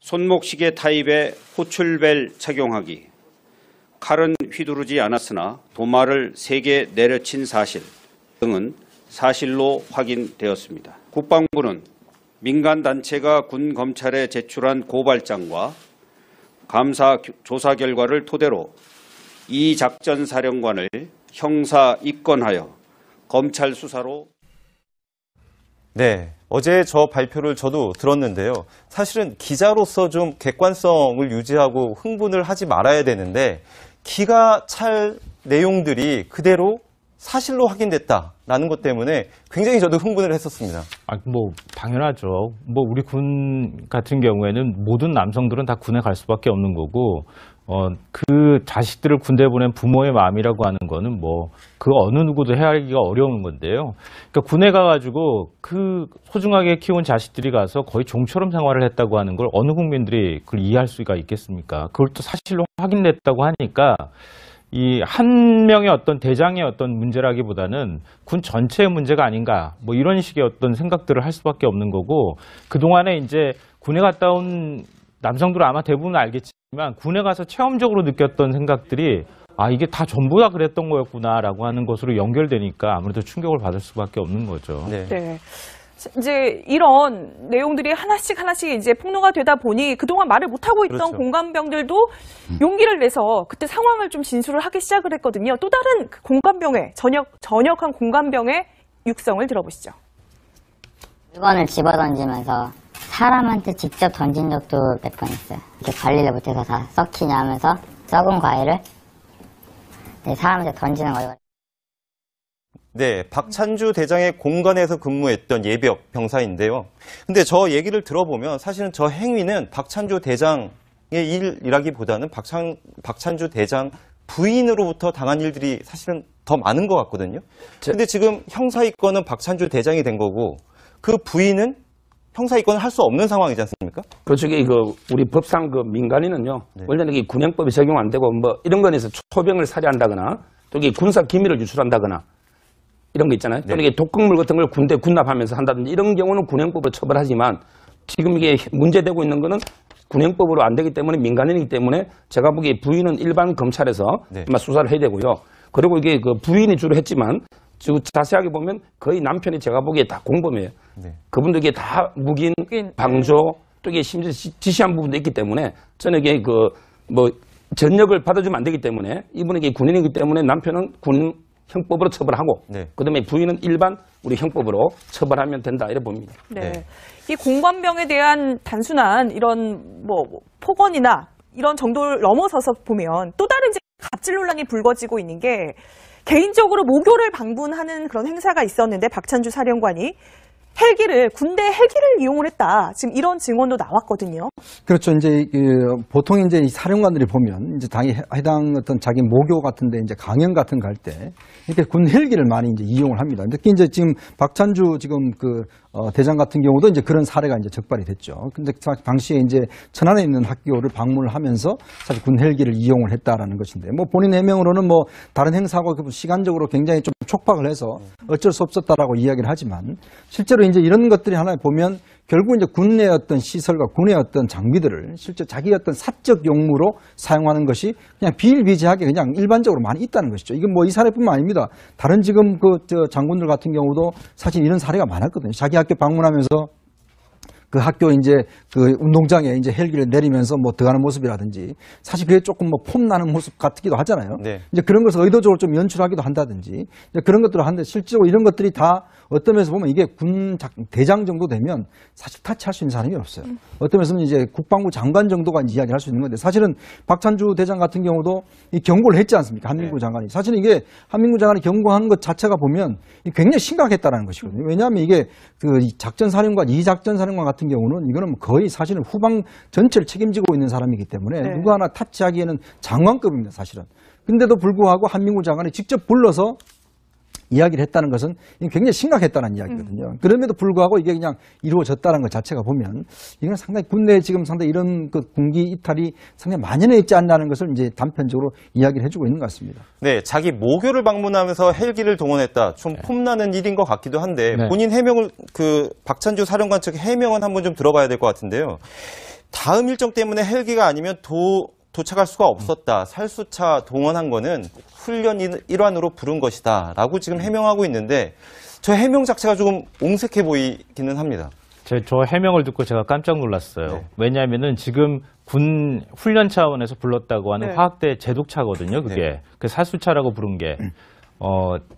손목시계 타입의 호출벨 착용하기, 칼은 휘두르지 않았으나 도마를 3개 내려친 사실 등은 사실로 확인되었습니다. 국방부는 민간단체가 군 검찰에 제출한 고발장과 감사 조사 결과를 토대로 이 작전사령관을 형사 입건하여 검찰 수사로. 네, 어제 저 발표를 저도 들었는데요. 사실은 기자로서 좀 객관성을 유지하고 흥분을 하지 말아야 되는데 기가 찰 내용들이 그대로 사실로 확인됐다라는 것 때문에 굉장히 저도 흥분을 했었습니다. 당연하죠. 우리 군 같은 경우에는 모든 남성들은 다 군에 갈 수밖에 없는 거고, 그 자식들을 군대 보낸 부모의 마음이라고 하는 거는 그 어느 누구도 헤아리기가 어려운 건데요. 그러니까 군에 가가지고 그 소중하게 키운 자식들이 가서 거의 종처럼 생활을 했다고 하는 걸 어느 국민들이 그걸 이해할 수가 있겠습니까? 그걸 또 사실로 확인됐다고 하니까 이 한 명의 어떤 대장의 어떤 문제라기보다는 군 전체의 문제가 아닌가, 이런 식의 어떤 생각들을 할 수밖에 없는 거고, 그동안에 이제 군에 갔다 온 남성들은 아마 대부분 알겠지만 군에 가서 체험적으로 느꼈던 생각들이 이게 다 전부 다 그랬던 거였구나라고 하는 것으로 연결되니까 아무래도 충격을 받을 수밖에 없는 거죠. 네. 이제 이런 내용들이 하나씩 이제 폭로가 되다 보니 그동안 말을 못하고 있던 그렇죠. 공관병들도 용기를 내서 그때 상황을 좀 진술을 하기 시작을 했거든요. 또 다른 공관병의 전역한 공관병의 육성을 들어보시죠. 물건을 집어던지면서 사람한테 직접 던진 적도 몇 번 있어요. 이렇게 관리를 못해서 다 썩히냐 하면서 썩은 과일을 사람한테 던지는 거예요. 네, 박찬주 대장의 공관에서 근무했던 예비역 병사인데요. 근데 저 얘기를 들어보면 사실은 저 행위는 박찬주 대장의 일이라기보다는 박찬주 대장 부인으로부터 당한 일들이 사실은 더 많은 것 같거든요. 근데 지금 형사입건은 박찬주 대장이 된 거고 그 부인은 형사입건을 할 수 없는 상황이지 않습니까? 그렇죠. 우리 법상 민간인은요, 원래는 군형법이 적용 안 되고 이런 건에서 초병을 살해한다거나 또 군사 기밀을 유출한다거나 이런 거 있잖아요. 또는 독극물 같은 걸 군대 군납하면서 한다든지 이런 경우는 군형법으로 처벌하지만 지금 이게 문제되고 있는 거는 군형법으로 안 되기 때문에 민간인이기 때문에 제가 보기에 부인은 일반 검찰에서 아마 수사를 해야 되고요. 그리고 이게 부인이 주로 했지만 지금 자세하게 보면 거의 남편이 제가 보기에 다 공범이에요. 그분도 이게 다 묵인, 방조, 또 이게 심지어 지시한 부분도 있기 때문에 저는 이게 전역을 받아주면 안 되기 때문에 이분이 이게 군인이기 때문에 남편은 군 형법으로 처벌하고 그다음에 부인은 일반 우리 형법으로 처벌하면 된다 이렇게 봅니다. 이 공관병에 대한 단순한 이런 폭언이나 이런 정도를 넘어서서 보면 또 다른 이제 갑질 논란이 불거지고 있는 게 개인적으로 모교를 방문하는 그런 행사가 있었는데 박찬주 사령관이 군대 헬기를 이용을 했다. 지금 이런 증언도 나왔거든요. 그렇죠. 이제 보통 이제 이 사령관들이 보면 이제 당이 해당 어떤 자기 모교 같은데 이제 강연 같은 거 갈 때 이렇게 군 헬기를 많이 이제 이용을 합니다. 특히 이제 지금 박찬주 지금 대장 같은 경우도 이제 그런 사례가 이제 적발이 됐죠. 근데 당시에 이제 천안에 있는 학교를 방문을 하면서 사실 군 헬기를 이용을 했다라는 것인데 본인 해명으로는 다른 행사하고 시간적으로 굉장히 좀 촉박을 해서 어쩔 수 없었다라고 이야기를 하지만 실제로 이제 이런 것들이 하나 보면 결국 이제 군의 어떤 시설과 군의 어떤 장비들을 실제 자기 어떤 사적 용무로 사용하는 것이 그냥 비일비재하게 그냥 일반적으로 많이 있다는 것이죠. 이건 이 사례뿐만 아닙니다. 다른 지금 장군들 같은 경우도 사실 이런 사례가 많았거든요. 자기 학교 방문하면서 그 학교 이제 운동장에 이제 헬기를 내리면서 들어가는 모습이라든지 사실 그게 조금 폼나는 모습 같기도 하잖아요. 이제 그런 것을 의도적으로 좀 연출하기도 한다든지 이제 그런 것들을 하는데 실제로 이런 것들이 다 어떤 면에서 보면 이게 군 대장 정도 되면 사실 타치할 수 있는 사람이 없어요. 어떤 면에서는 이제 국방부 장관 정도가 이야기를 할 수 있는 건데 사실은 박찬주 대장 같은 경우도 이 경고를 했지 않습니까? 한민구 장관이. 사실은 이게 한민구 장관이 경고한 것 자체가 보면 굉장히 심각했다라는 것이거든요. 왜냐하면 이게 작전사령관, 이 작전사령관 같은 경우는 이거는 거의 사실은 후방 전체를 책임지고 있는 사람이기 때문에 누구 하나 타치하기에는 장관급입니다, 사실은. 근데도 불구하고 한민구 장관이 직접 불러서 이야기를 했다는 것은 굉장히 심각했다는 이야기거든요. 그럼에도 불구하고 이게 그냥 이루어졌다는 것 자체가 보면 이건 상당히 군내에 지금 상당히 이런 군기 이탈이 상당히 만연해 있지 않나는 것을 이제 단편적으로 이야기를 해주고 있는 것 같습니다. 네, 자기 모교를 방문하면서 헬기를 동원했다. 좀 폼나는 일인 것 같기도 한데 본인 해명을 박찬주 사령관 측 해명은 한번 좀 들어봐야 될 것 같은데요. 다음 일정 때문에 헬기가 아니면 도착할 수가 없었다. 살수차 동원한 거는 훈련 일환으로 부른 것이다. 라고 지금 해명하고 있는데 저 해명 자체가 조금 옹색해 보이기는 합니다. 저 해명을 듣고 제가 깜짝 놀랐어요. 네. 왜냐하면은 지금 군 훈련 차원에서 불렀다고 하는 네. 화학대 제독차거든요. 그게 그 살수차라고 부른 게.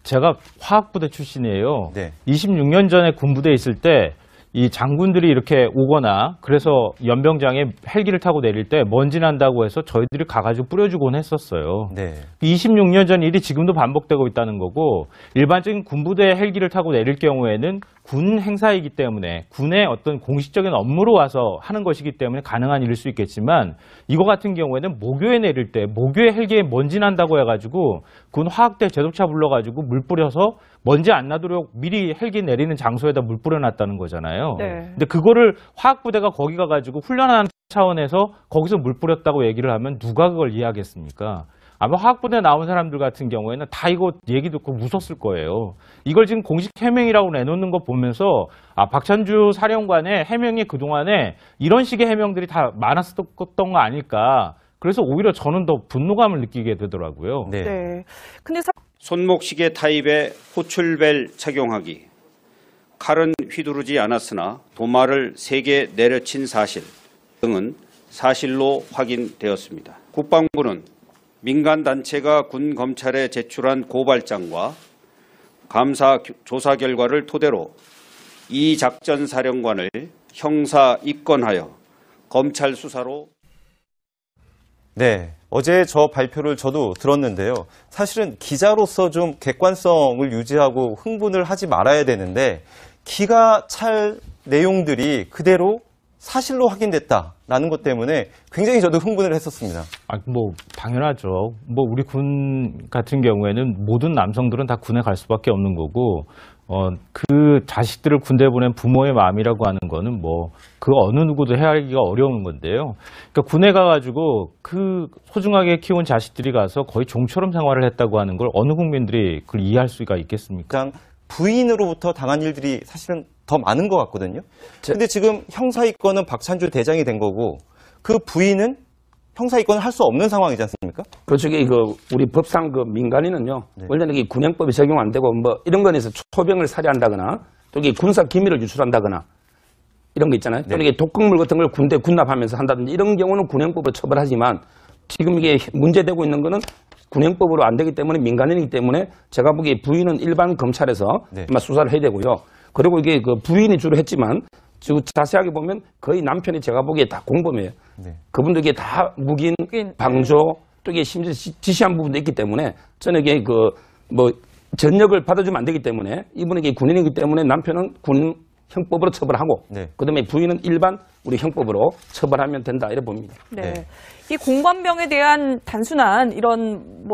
제가 화학부대 출신이에요. 네. 26년 전에 군부대에 있을 때 이 장군들이 이렇게 오거나 그래서 연병장에 헬기를 타고 내릴 때 먼지 난다고 해서 저희들이 가가지고 뿌려주곤 했었어요. 네. 26년 전 일이 지금도 반복되고 있다는 거고 일반적인 군부대 헬기를 타고 내릴 경우에는 군 행사이기 때문에 군의 어떤 공식적인 업무로 와서 하는 것이기 때문에 가능한 일일 수 있겠지만 이거 같은 경우에는 모교에 내릴 때 모교에 헬기에 먼지 난다고 해가지고 군 화학대 제독차 불러가지고 물 뿌려서 먼지 안 나도록 미리 헬기 내리는 장소에다 물 뿌려놨다는 거잖아요. 네. 근데 그거를 화학부대가 거기 가가지고 훈련하는 차원에서 거기서 물 뿌렸다고 얘기를 하면 누가 그걸 이해하겠습니까? 아마 화학부대 나온 사람들 같은 경우에는 다 이거 얘기 듣고 웃었을 거예요. 이걸 지금 공식 해명이라고 내놓는 거 보면서 박찬주 사령관의 해명이 그동안에 이런 식의 해명들이 다 많았었던 거 아닐까. 그래서 오히려 저는 더 분노감을 느끼게 되더라고요. 네. 네. 근데 손목시계 타입의 호출벨 착용하기, 칼은 휘두르지 않았으나 도마를 3개 내려친 사실 등은 사실로 확인되었습니다. 국방부는 민간단체가 군 검찰에 제출한 고발장과 감사 조사 결과를 토대로 이 작전 사령관을 형사 입건하여 검찰 수사로 네. 어제 저 발표를 저도 들었는데요. 사실은 기자로서 좀 객관성을 유지하고 흥분을 하지 말아야 되는데 기가 찰 내용들이 그대로 사실로 확인됐다라는 것 때문에 굉장히 저도 흥분을 했었습니다. 당연하죠. 우리 군 같은 경우에는 모든 남성들은 다 군에 갈 수밖에 없는 거고, 그 자식들을 군대 보낸 부모의 마음이라고 하는 거는 그 어느 누구도 헤아리기가 어려운 건데요. 그러니까 군에 가가지고 그 소중하게 키운 자식들이 가서 거의 종처럼 생활을 했다고 하는 걸 어느 국민들이 그걸 이해할 수가 있겠습니까? 부인으로부터 당한 일들이 사실은 더 많은 것 같거든요. 근데 지금 형사입건은 박찬주 대장이 된 거고 그 부인은 형사입건을 할 수 없는 상황이지 않습니까? 그렇죠. 우리 법상 민간인은요. 원래는 군형법이 적용 안 되고 이런 거에서 초병을 살해한다거나 또 군사 기밀을 유출한다거나 이런 거 있잖아요. 또 독극물 같은 걸 군대 군납하면서 한다든지 이런 경우는 군형법으로 처벌하지만 지금 이게 문제되고 있는 거는 군형법으로 안 되기 때문에 민간인이기 때문에 제가 보기에 부인은 일반 검찰에서 아마 수사를 해야 되고요. 그리고 이게 부인이 주로 했지만 지금 자세하게 보면 거의 남편이 제가 보기에 다 공범이에요. 그분들 이게 다 묵인, 방조, 또 이게 심지어 지시한 부분도 있기 때문에 저는 이게 전역을 받아주면 안 되기 때문에 이분에게 군인이기 때문에 남편은 군 형법으로 처벌하고 그다음에 부인은 일반 우리 형법으로 처벌하면 된다 이렇게 봅니다. 네. 이 공관병에 대한 단순한 이런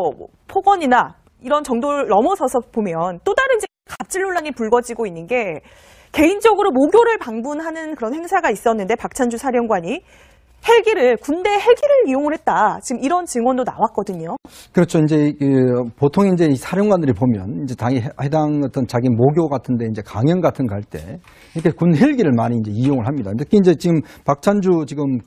폭언이나 이런 정도를 넘어서서 보면 또 다른 갑질 논란이 불거지고 있는 게 개인적으로 모교를 방문하는 그런 행사가 있었는데 박찬주 사령관이 군대 헬기를 이용을 했다. 지금 이런 증언도 나왔거든요. 그렇죠. 이제 보통 이제 이 사령관들이 보면 이제 당연히 해당 어떤 자기 모교 같은데 이제 강연 같은 거 갈 때 이렇게 군 헬기를 많이 이제 이용을 합니다. 특히 이제 지금 박찬주 지금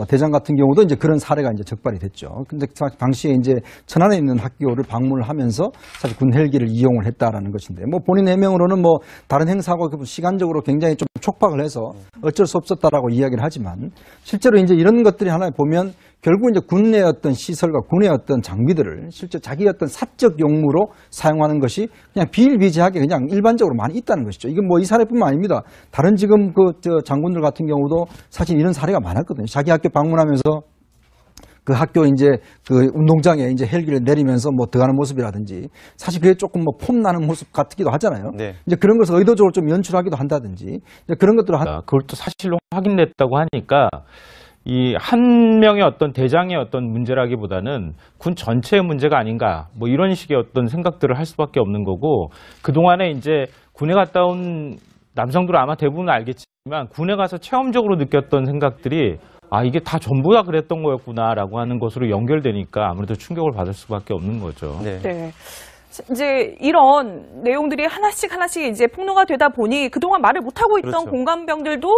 대장 같은 경우도 이제 그런 사례가 이제 적발이 됐죠. 근데 당시에 이제 천안에 있는 학교를 방문을 하면서 사실 군 헬기를 이용을 했다라는 것인데 본인 해명으로는 다른 행사하고 시간적으로 굉장히 좀 촉박을 해서 어쩔 수 없었다라고 이야기를 하지만 실제로 이제 이런 것들이 하나 보면 결국 이제 군의 어떤 시설과 군의 어떤 장비들을 실제 자기의 어떤 사적 용무로 사용하는 것이 그냥 비일비재하게 그냥 일반적으로 많이 있다는 것이죠. 이건 이 사례뿐만 아닙니다. 다른 지금 장군들 같은 경우도 사실 이런 사례가 많았거든요. 자기 학교 방문하면서 그 학교 이제 운동장에 이제 헬기를 내리면서 들어가는 모습이라든지 사실 그게 조금 폼 나는 모습 같기도 하잖아요. 이제 그런 것을 의도적으로 좀 연출하기도 한다든지 그런 것들을 그걸 또 사실로 확인됐다고 하니까 이 한 명의 어떤 대장의 어떤 문제라기보다는 군 전체의 문제가 아닌가 이런 식의 어떤 생각들을 할 수밖에 없는 거고 그동안에 이제 군에 갔다 온 남성들은 아마 대부분 알겠지만 군에 가서 체험적으로 느꼈던 생각들이 이게 다 전부 다 그랬던 거였구나라고 하는 것으로 연결되니까 아무래도 충격을 받을 수밖에 없는 거죠. 네. 이제 이런 내용들이 하나씩 이제 폭로가 되다 보니 그동안 말을 못하고 있던 그렇죠. 공관병들도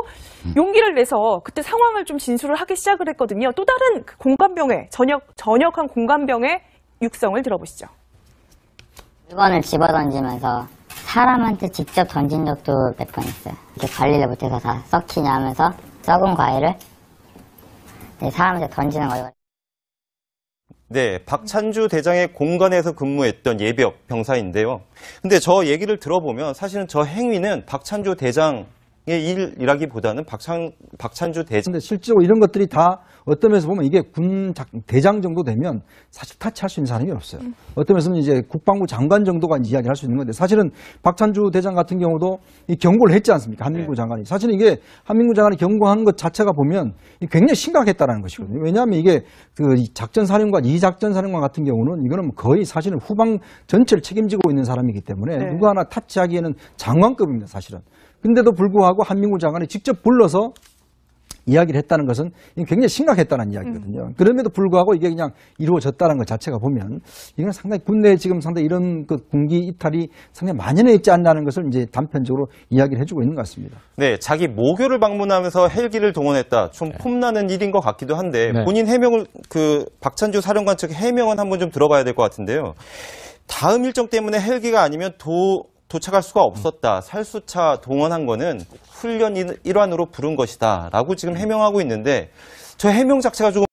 용기를 내서 그때 상황을 좀 진술을 하기 시작을 했거든요. 또 다른 그 공관병의 전역한 공관병의 육성을 들어보시죠. 물건을 집어던지면서 사람한테 직접 던진 적도 몇 번 있어요. 이렇게 관리를 못해서 다 썩히냐 하면서 썩은 과일을 사람한테 던지는 거예요. 네, 박찬주 대장의 공간에서 근무했던 예비역 병사인데요. 근데 저 얘기를 들어보면 사실은 저 행위는 박찬주 대장의 일이라기보다는 박찬주 대장. 근데 실제로 이런 것들이 다 어떤 면에서 보면 이게 대장 정도 되면 사실 타치할 수 있는 사람이 없어요. 어떤 면에서는 이제 국방부 장관 정도가 이야기할 수 있는 건데 사실은 박찬주 대장 같은 경우도 이 경고를 했지 않습니까? 한민구 장관이. 사실은 이게 한민구 장관이 경고한 것 자체가 보면 굉장히 심각했다라는 것이거든요. 왜냐하면 이게 그 작전사령관, 이작전사령관 같은 경우는 이거는 거의 사실은 후방 전체를 책임지고 있는 사람이기 때문에 네. 누구 하나 타치하기에는 장관급입니다, 사실은. 근데도 불구하고 한민구 장관이 직접 불러서 이야기를 했다는 것은 굉장히 심각했다는 이야기거든요. 그럼에도 불구하고 이게 그냥 이루어졌다는 것 자체가 보면 이건 상당히 군내에 지금 상당히 이런 그 군기 이탈이 상당히 만연해 있지 않나는 것을 이제 단편적으로 이야기를 해주고 있는 것 같습니다. 네, 자기 모교를 방문하면서 헬기를 동원했다. 좀 폼나는 일인 것 같기도 한데 네. 본인 해명을 박찬주 사령관 측 해명은 한번 좀 들어봐야 될 것 같은데요. 다음 일정 때문에 헬기가 아니면 도착할 수가 없었다. 살수차 동원한 거는 훈련 일환으로 부른 것이다. 라고 지금 해명하고 있는데 저 해명 자체가 조금